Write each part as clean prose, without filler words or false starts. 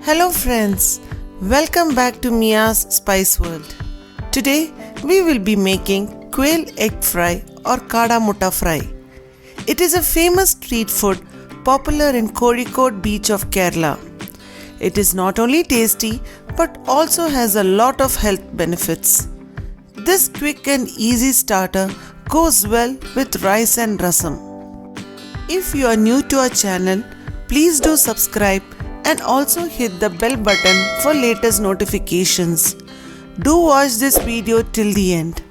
Hello friends, welcome back to Miya's Spice World. Today we will be making Quail Egg Fry or Kada Mutta fry. It is a famous street food popular in Kozhikode beach of Kerala. It is not only tasty but also has a lot of health benefits. This quick and easy starter goes well with rice and rasam. If you are new to our channel, please do subscribe and also hit the bell button for latest notifications. Do watch this video till the end.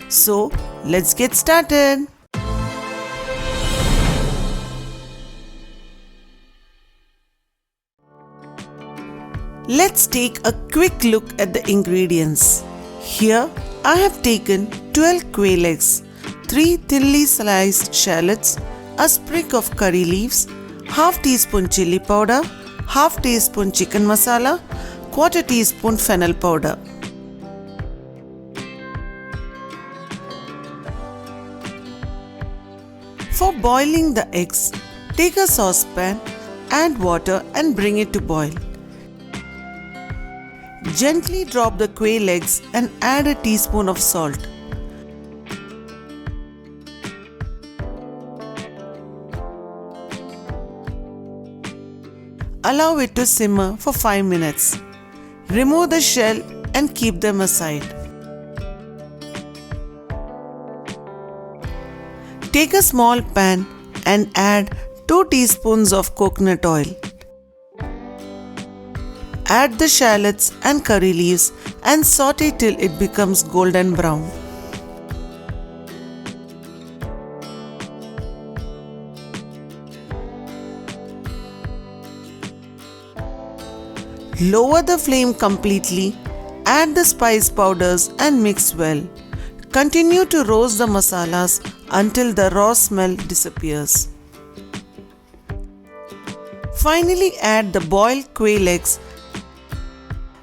So, let's get started. Let's take a quick look at the ingredients. Here, I have taken 12 quail eggs, 3 thinly sliced shallots, a sprig of curry leaves, half teaspoon chili powder, half teaspoon chicken masala, quarter teaspoon fennel powder. For boiling the eggs, take a saucepan, add water and bring it to boil. Gently drop the quail eggs and add a teaspoon of salt. Allow it to simmer for 5 minutes. Remove the shell and keep them aside. Take a small pan and add 2 teaspoons of coconut oil. Add the shallots and curry leaves and saute till it becomes golden brown. Lower the flame completely, add the spice powders and mix well. Continue to roast the masalas until the raw smell disappears. Finally, add the boiled quail eggs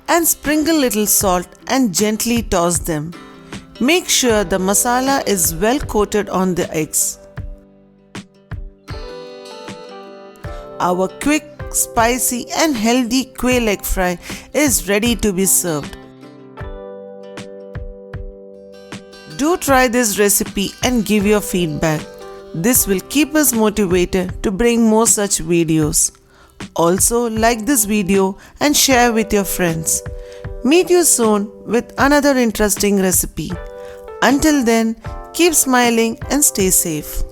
and sprinkle little salt and gently toss them. Make sure the masala is well coated on the eggs. Our quick, spicy and healthy quail egg fry is ready to be served. Do try this recipe and give your feedback. This will keep us motivated to bring more such videos. Also, like this video and share with your friends. Meet you soon with another interesting recipe. Until then, keep smiling and stay safe.